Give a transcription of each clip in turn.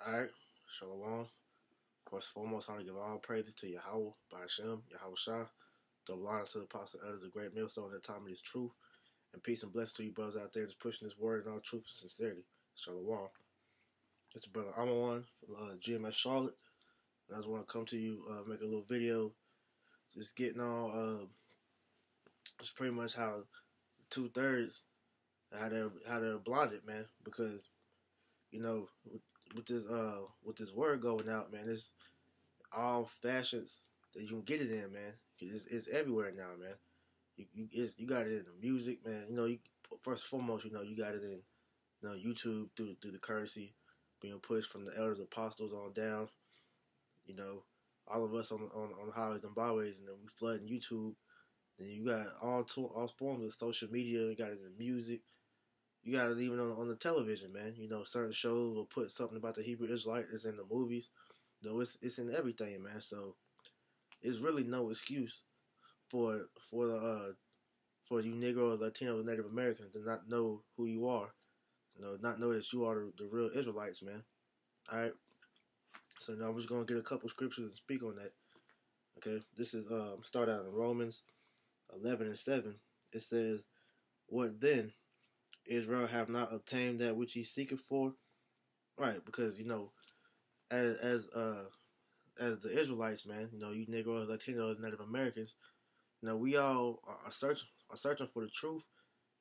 Alright, Shalom. First and foremost, I want to give all praises to Yahweh, Ba'ashem, Yahweh Shah, double honor to the apostle elders of great millstone at the time of his truth, and peace and blessings to you brothers out there just pushing this word in all truth and sincerity. Shalom. It's the brother Amawan from GMS Charlotte, and I just want to come to you, make a little video, just getting on, just pretty much how 2/3 how they're blinded, man, because you know with this word going out, man, it's all fashions that you can get it in, man. It's everywhere now, man. You got it in the music, man. First and foremost, you got it in YouTube through the courtesy being pushed from the elders, apostles on down. You know, all of us on highways and byways, and then we flooding YouTube. Then you got all forms of social media. You got it in music. You got it even on the television, man. Certain shows will put something about the Hebrew Israelite that's in the movies. It's in everything, man. So it's really no excuse for you Negro, Latino, Native Americans to not know who you are. Not know that you are the real Israelites, man. All right. So now I'm just gonna get a couple scriptures and speak on that. Okay. This is start out in Romans 11:7. It says, "What then? Israel have not obtained that which he seeketh for?" Right, because as the Israelites, man, you Negroes, Latinos, Native Americans, we all are searching for the truth.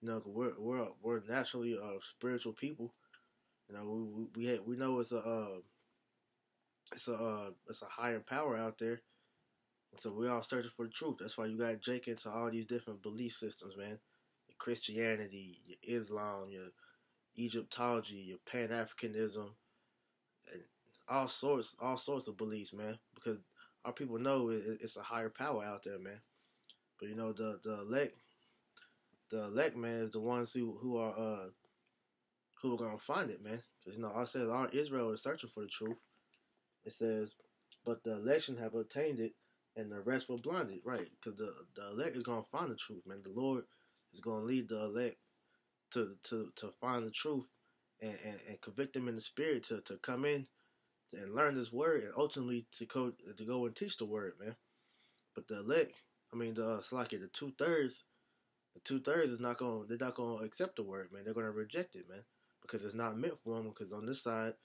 Cause we're naturally spiritual people. We know it's a higher power out there, and so we're all searching for the truth. That's why you got Jake into all these different belief systems, man. Your Christianity, your Islam, your Egyptology, your Pan Africanism, and all sorts of beliefs, man. Because our people know it's a higher power out there, man. But the elect, man, is the ones who are gonna find it, man. Because I said all Israel is searching for the truth. It says, but the election have obtained it, and the rest were blinded, right? Because the elect is gonna find the truth, man. The Lord is gonna lead the elect to find the truth and convict them in the spirit to come in and learn this word, and ultimately to go and teach the word, man. But the elect, the 2/3, is not going. They're not going to accept the word, man. They're going to reject it, man, because it's not meant for them. Because on this side,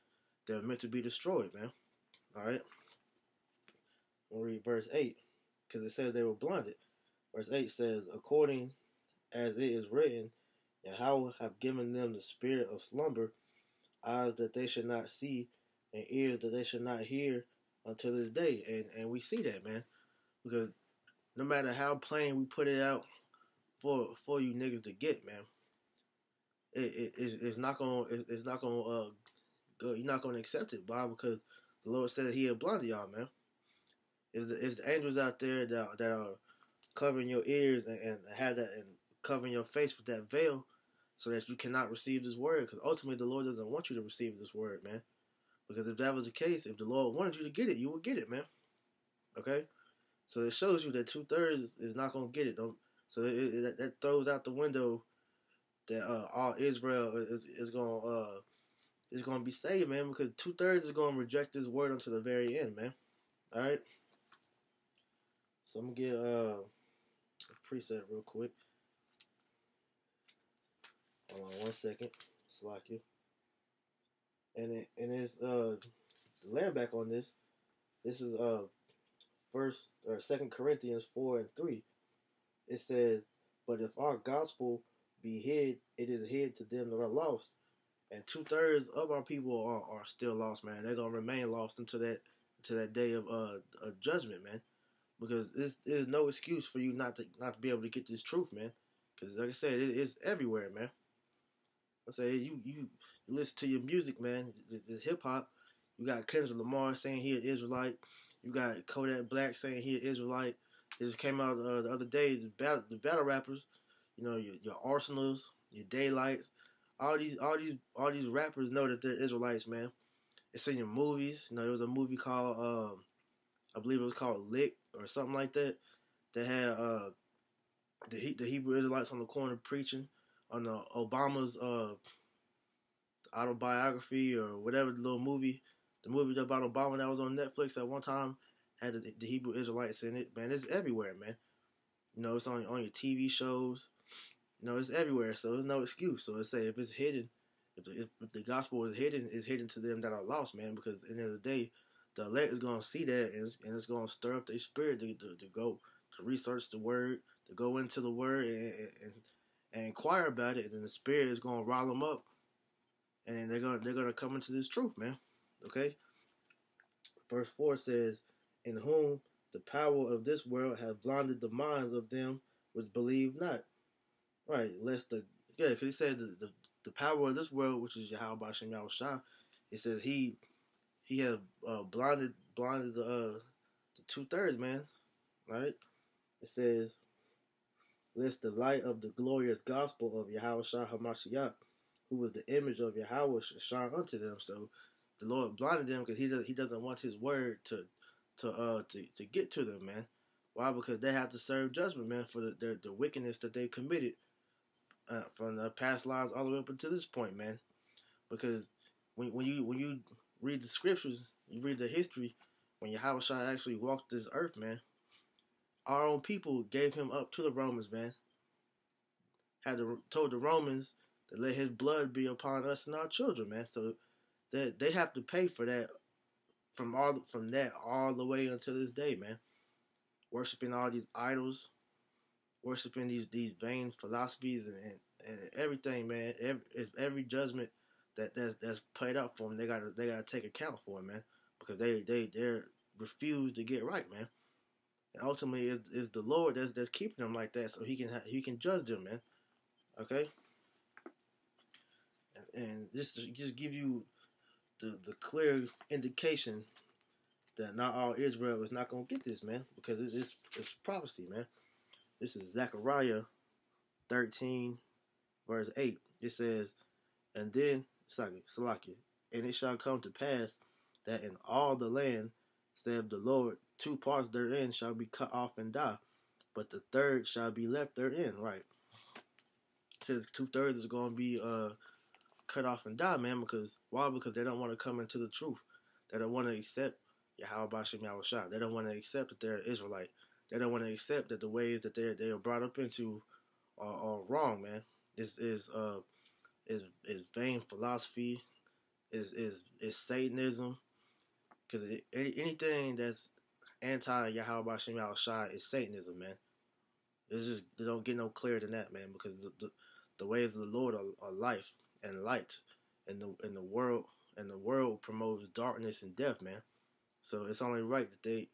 they're meant to be destroyed, man. All right. We'll read verse 8, because it says they were blinded. Verse 8 says, "According as it is written, Yahweh have given them the spirit of slumber, eyes that they should not see, and ears that they should not hear until this day." And we see that, man, because no matter how plain we put it out for you niggas to get, man, it's not gonna go. You're not gonna accept it, Bob, because the Lord said He had blinded y'all, man. It's the angels out there that are covering your ears and have that and covering your face with that veil, so that you cannot receive this word. Because ultimately, the Lord doesn't want you to receive this word, man. Because if that was the case, if the Lord wanted you to get it, you would get it, man. Okay, so it shows you that 2/3 is not gonna get it. So that throws out the window that all Israel is gonna be saved, man. Because 2/3 is gonna reject this word until the very end, man. All right. So I'm gonna get a preset real quick. Hold on 1 second. Slack you. And it's the land back on this. This is first or 2 Corinthians 4:3. It says, "But if our gospel be hid, it is hid to them that are lost." And 2/3 of our people are still lost, man. They're gonna remain lost until that day of judgment, man. Because there's no excuse for you not to be able to get this truth, man. Because like I said, it's everywhere, man. I say you listen to your music, man. This hip hop. You got Kendrick Lamar saying he an Israelite. You got Kodak Black saying he an Israelite. It just came out the other day. The battle rappers, your Arsenals, your Daylights, all these rappers know that they're Israelites, man. It's in your movies. There was a movie called I believe it was called Lick or something like that. That had the Hebrew Israelites on the corner preaching on Obama's autobiography or whatever the little movie The movie about Obama that was on Netflix at one time had the Hebrew Israelites in it. Man, it's everywhere, man. You know, it's on your TV shows. You know, it's everywhere, so there's no excuse. So let's say if it's hidden, if the gospel is hidden, it's hidden to them that are lost, man. Because at the end of the day, the elect is gonna see that, and it's gonna stir up their spirit to go to research the word, to go into the word and inquire about it, and then the spirit is gonna rile them up, and they're gonna come into this truth, man. Okay. Verse 4 says, "In whom the power of this world have blinded the minds of them which believe not." Right, because he said the power of this world, which is Yahweh Bashem Yahushua, it says he has blinded the 2/3, man. Right? It says, "Lest the light of the glorious gospel of Yahweh Shah Hamashiach, who was the image of Yahweh, should shine unto them." So the Lord blinded them because he doesn't want His word to get to them, man. Why? Because they have to serve judgment, man, for the wickedness that they committed from the past lives all the way up until this point, man. Because when you read the scriptures, you read the history, when Yahweh Shah actually walked this earth, man, our own people gave him up to the Romans, man. Told the Romans to let his blood be upon us and our children, man. So that they have to pay for that from that all the way until this day, man. Worshiping all these idols, worshiping these vain philosophies and everything, man. Every judgment that's played out for them, they gotta take account for it, man, because they refuse to get right, man. And ultimately, it's the Lord that's keeping them like that, so He can judge them, man. Okay, and just give you the clear indication that not all Israel is not gonna get this, man, because it's prophecy, man. This is Zechariah 13, verse 8. It says, "And then, Salakia, and it shall come to pass that in all the land, saith the Lord, 2 parts therein shall be cut off and die, but the third shall be left therein." Right. It says 2/3 is going to be cut off and die, man, because why? Because they don't want to come into the truth. They don't want to accept Yahweh Bashem Yahushua. They don't want to accept that they're Israelite. They don't want to accept that the ways that they are brought up into are wrong, man. Is vain philosophy, is Satanism, because anything that's anti Yahweh Bashem Yahushua is Satanism, man. It's just, they don't get no clearer than that, man, because the ways of the Lord are life and light, and the world promotes darkness and death, man. So it's only right that they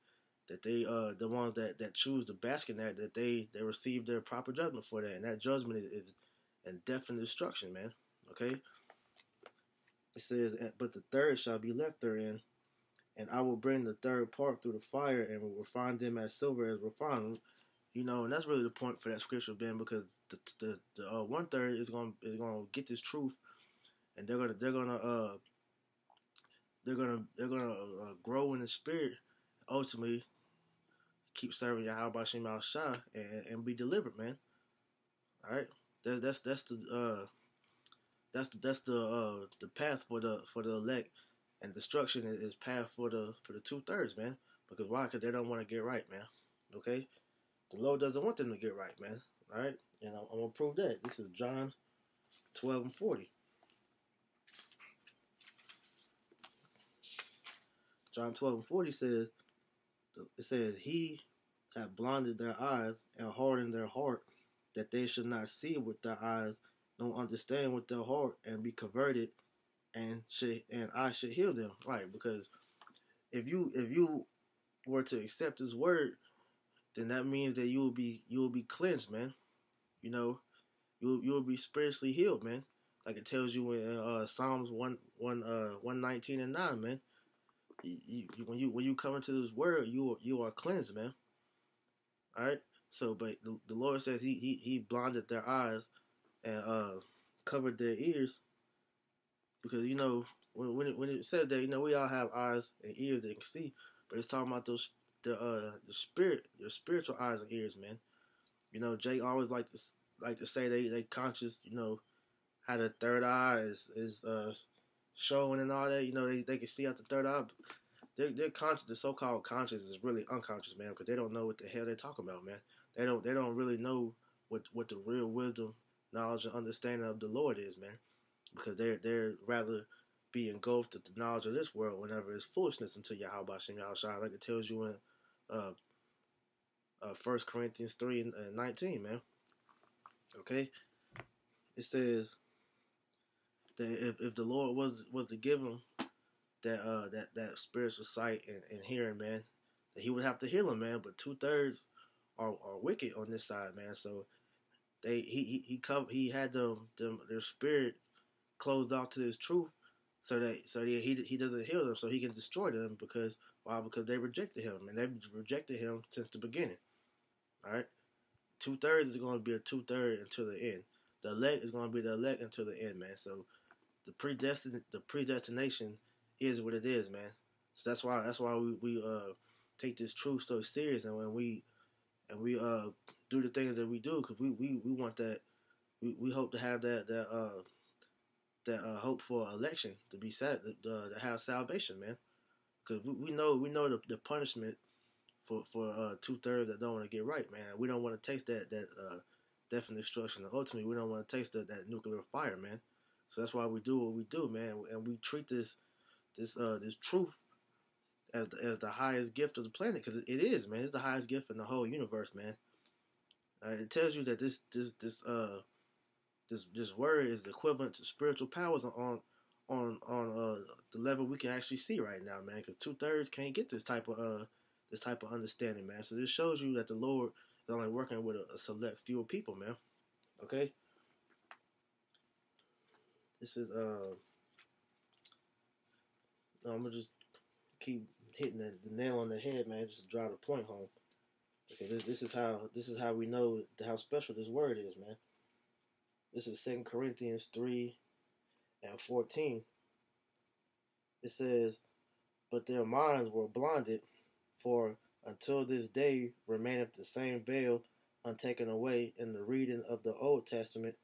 the ones that choose to bask in that they receive their proper judgment for that, and that judgment is in death and destruction, man. Okay. It says, "But the third shall be left therein, and I will bring the third part through the fire, and will refine them as silver is refined." You know, and that's really the point for that scripture, Ben, because the 1/3 is gonna get this truth, and they're gonna grow in the spirit, ultimately keep serving Yahweh Bashem Yahushua and be delivered, man. All right, that's the path for the elect, and destruction is path for the 2/3, man. Because why? Because they don't want to get right, man. Okay, the Lord doesn't want them to get right, man. All right, and I'm gonna prove that. This is John 12:40. John 12:40 says, "He hath blinded their eyes and hardened their heart, that they should not see with their eyes, nor understand with their heart, and be converted, and I should heal them." Right, because if you were to accept His word, then that means that you will be cleansed, man. You know, you will be spiritually healed, man. Like it tells you in Psalms 119 and 9, man. When you come into this word, you are cleansed, man. All right. So, but the Lord says he blinded their eyes and covered their ears, because you know when it said that, you know, we all have eyes and ears that can see, but it's talking about the spirit, your spiritual eyes and ears, man. You know, Jake always like to say they conscious, you know, how the third eye is showing and all that. You know, they can see out the third eye. Their conscious, the so-called conscious, is really unconscious, man, because they don't know what the hell they're talking about, man. They don't really know what the real wisdom, knowledge, and understanding of the Lord is, man, because they're rather be engulfed with the knowledge of this world whenever it's foolishness unto Yahweh Shem Yahushua, like it tells you in 1 Corinthians 3:19, man. Okay, it says that if the Lord was to give them that spiritual sight and hearing, man, that He would have to heal them, man. But 2/3 are wicked on this side, man. So he had their spirit closed off to His truth, so he doesn't heal them, so He can destroy them because why? Because they rejected Him, and they rejected Him since the beginning. All right, 2/3 is going to be a 2/3 until the end. The elect is going to be the elect until the end, man. So the predestination is what it is, man. So that's why we take this truth so serious, and when we do the things that we do, because we want that. We hope to have that hope for election to be sad, to have salvation, man. Because we know the punishment for 2/3 that don't want to get right, man. We don't want to taste that death and destruction. And ultimately, we don't want to taste that nuclear fire, man. So that's why we do what we do, man. And we treat this truth as the highest gift of the planet, because it is, man. It's the highest gift in the whole universe, man. It tells you that this word is the equivalent to spiritual powers on the level we can actually see right now, man. Because 2/3 can't get this type of understanding, man. So this shows you that the Lord is only working with a select few people, man. Okay. This is I'm gonna just keep hitting the nail on the head, man, just to drive the point home. Okay, this is how we know how special this word is, man. This is 2 Corinthians 3:14. It says, "But their minds were blinded, for until this day remaineth the same veil untaken away in the reading of the Old Testament,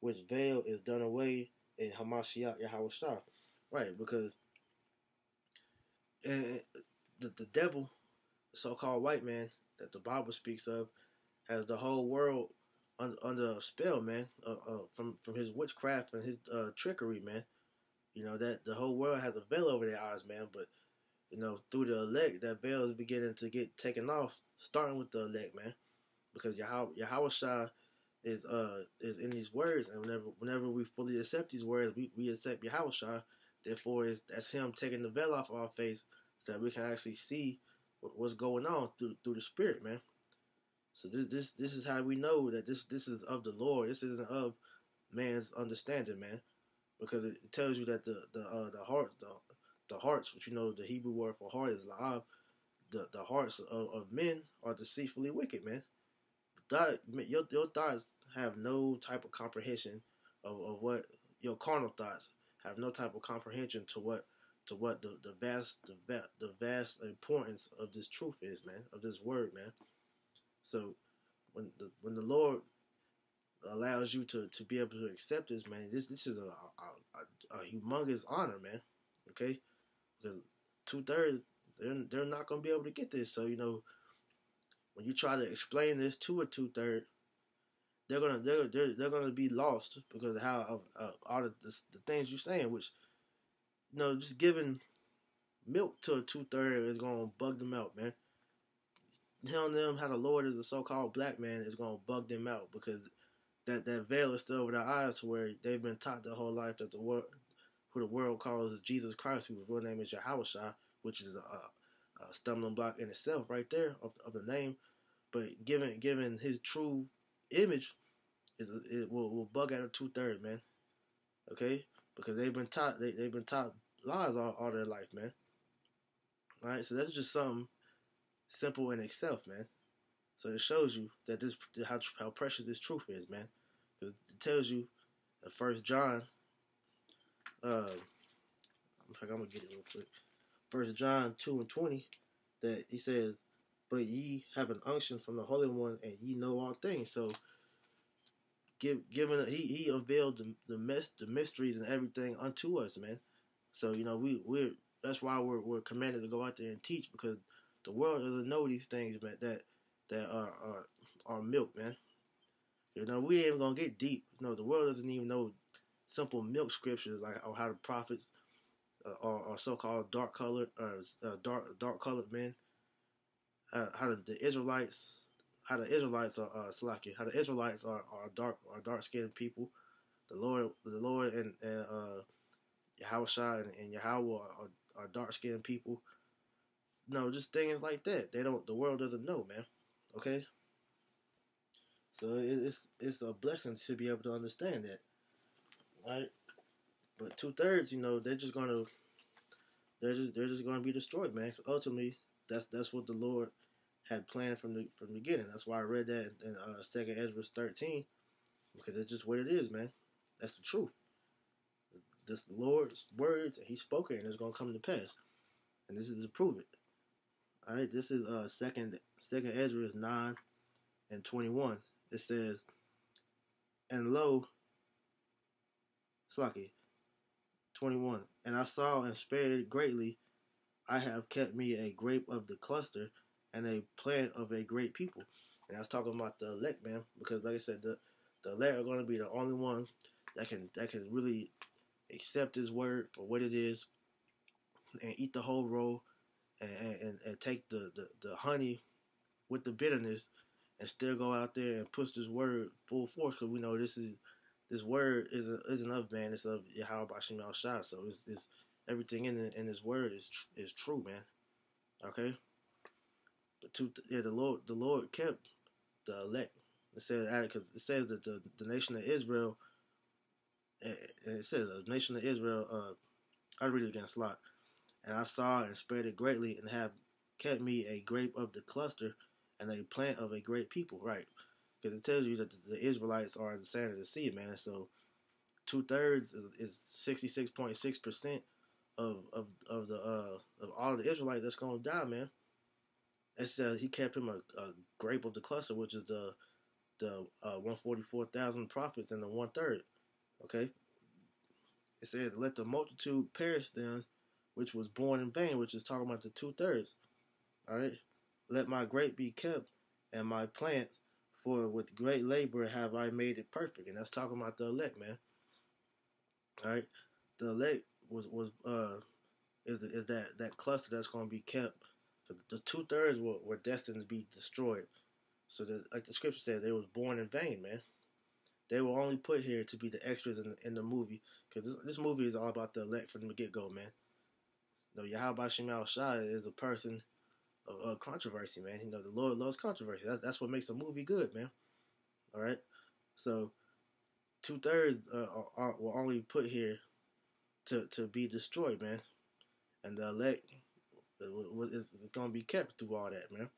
which veil is done away in Hamashiach Yahushua." Right, because the devil, the so-called white man that the Bible speaks of, has the whole world under a spell, man, from his witchcraft and his trickery, man. You know that the whole world has a veil over their eyes, man. But you know, through the elect, that veil is beginning to get taken off, starting with the elect, man. Because Yahushua is in these words, and whenever we fully accept these words, we accept Yahushua. Therefore, that's Him taking the veil off our face, so that we can actually see what's going on through the Spirit, man. So this is how we know that this is of the Lord. This isn't of man's understanding, man, because it tells you that the hearts, which you know the Hebrew word for heart is la'ab, the hearts of men are deceitfully wicked, man. Your thoughts have no type of comprehension of what your carnal thoughts have no type of comprehension to what the vast importance of this truth is, man, of this word, man. So when the Lord allows you to be able to accept this, man, this is a humongous honor, man. Okay, because 2/3 they're not gonna be able to get this. So you know, when you try to explain this to a 2/3, they're gonna be lost because of how all the things you're saying, which you know, just giving milk to a 2/3 is gonna bug them out, man. Telling them how the Lord is a so-called black man is gonna bug them out because that veil is still over their eyes, to where they've been taught their whole life that who the world calls Jesus Christ, whose real name is Yahushua, which is a stumbling block in itself, right there of the name. But given His true image, it will bug out a 2/3, man. Okay, because they've been taught lies all their life, man. All right, so that's just something simple in itself, man. So it shows you that how precious this truth is, man. Because it tells you in 1 John, I'm gonna get it real quick. 1 John 2:20, that he says, "But ye have an unction from the Holy One, and ye know all things." So, he unveiled the mysteries and everything unto us, man. So we're that's why we're commanded to go out there and teach, because the world doesn't know these things, man. That are milk, man. We ain't even gonna get deep. The world doesn't even know simple milk scriptures like how the prophets are so-called dark colored men. How the Israelites, are Salaki, how the Israelites are dark skinned people. The Lord and Yahushua and Yahweh are dark skinned people. No, just things like that. The world doesn't know, man. Okay, so it's a blessing to be able to understand that, right? But 2/3, they're just gonna be destroyed, man. 'Cause ultimately, that's what the Lord had planned from the beginning. That's why I read that in 2nd Ezra 13, because it's just what it is, man. That's the truth. This the Lord's words, and He spoke it, and it's gonna come to pass. And this is to prove it. All right, this is second Ezra 9:21. It says, "And lo, Slaki 21. And I saw and spared greatly. I have kept me a grape of the cluster, and a plant of a great people." And I was talking about the elect, man, because like I said, the elect are going to be the only ones that can really accept His word for what it is, and eat the whole roll, and take the honey with the bitterness, and still go out there and push this word full force, because we know this word isn't of man, it's of Yahweh Bashim Al Shah. So it's everything in His word is true, man. Okay, but the Lord kept the elect. It says, because it says that the nation of Israel, it says the nation of Israel. I read it again, Slot. "And I saw and spared it greatly, and have kept me a grape of the cluster, and a plant of a great people." Right, because it tells you that the Israelites are the sand of the sea, man. So 2/3 is 66.6% of all the Israelites that's gonna die, man. It says He kept him a grape of the cluster, which is the 144,000 prophets and the 1/3. Okay, it says, "Let the multitude perish then, which was born in vain," which is talking about the 2/3. All right, "Let my grape be kept, and my plant, for with great labor have I made it perfect." And that's talking about the elect, man. All right, the elect is that cluster that's going to be kept. The 2/3 were destined to be destroyed. So like the scripture said, they was born in vain, man. They were only put here to be the extras in the movie, because this movie is all about the elect from the get go, man. Yahweh Shemal Shai is a person of controversy, man. The Lord loves controversy. That's what makes a movie good, man. All right, so 2/3 were only put here to be destroyed, man, and the elect is going to be kept through all that, man.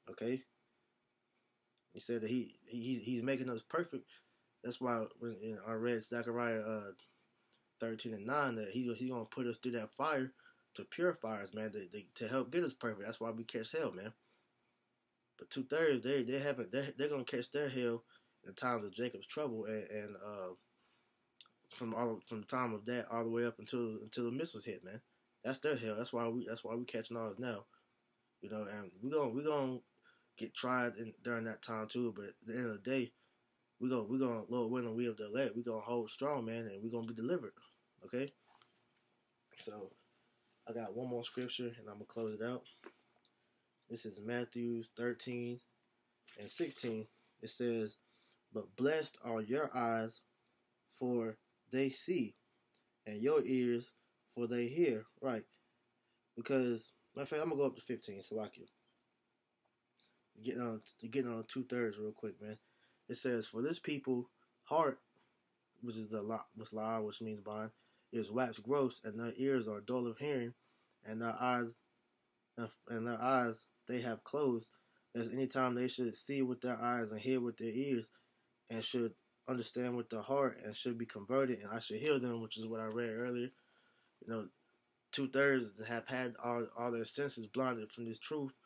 Okay, He said that he's making us perfect. That's why when I read Zechariah 13:9, that he's going to put us through that fire to purify us, man, to help get us perfect. That's why we catch hell, man. But 2/3, they're going to catch their hell in the times of Jacob's trouble, and from the time of that all the way up until the missiles hit, man. That's their hell. That's why we catching ours now, and we're gonna get tried during that time too. But at the end of the day, we're gonna Lord willing, we of the elect, we're gonna hold strong, man, and we're gonna be delivered. Okay. So I got one more scripture, and I'm gonna close it out. This is Matthew 13:16. It says, "But blessed are your eyes, for they see, and your ears, for they hear." Right. Because, matter of fact, I'm gonna go up to 15. Salakia. Getting on 2/3 real quick, man. It says, "For this people heart, which is which means blind, is waxed gross, and their ears are dull of hearing, and their eyes they have closed. As any time they should see with their eyes and hear with their ears, and should understand with their heart, and should be converted, and I should heal them," which is what I read earlier. 2/3 have had all their senses blinded from this truth,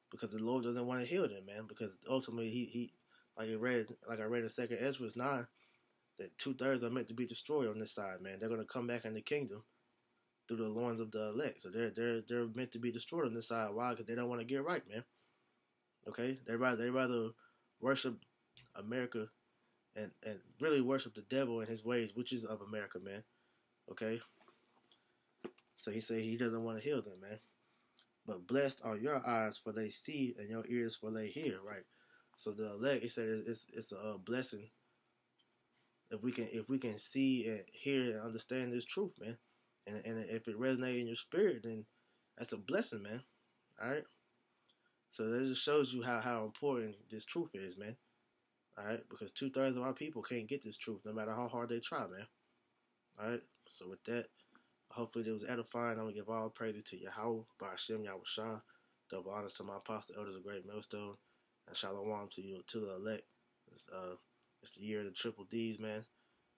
because the Lord doesn't want to heal them, man. Because ultimately, he like I read in 2nd Ezra 9, that 2/3 are meant to be destroyed on this side, man. They're gonna come back in the kingdom, through the loins of the elect. So they're meant to be destroyed on this side. Why? Because they don't want to get right, man. Okay, they rather worship America and really worship the devil and his ways, which is of America, man. Okay, so he said he doesn't want to heal them, man. But blessed are your eyes, for they see, and your ears, for they hear. Right. So the elect, he said, it's a blessing if we can see and hear and understand this truth, man. And if it resonates in your spirit, then that's a blessing, man. All right. So that just shows you how important this truth is, man. All right, because 2/3 of our people can't get this truth, no matter how hard they try, man. All right. So with that, hopefully it was edifying. I'm gonna give all praise to Yahweh, Ba'ashem, Yahushua. Double honors to my apostle elders of Great Millstone, and shalom to you, to the elect. It's the year of the triple D's, man.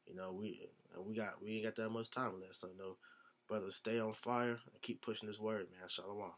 You know, we ain't got that much time left. So, brothers, stay on fire and keep pushing this word, man. Shalom.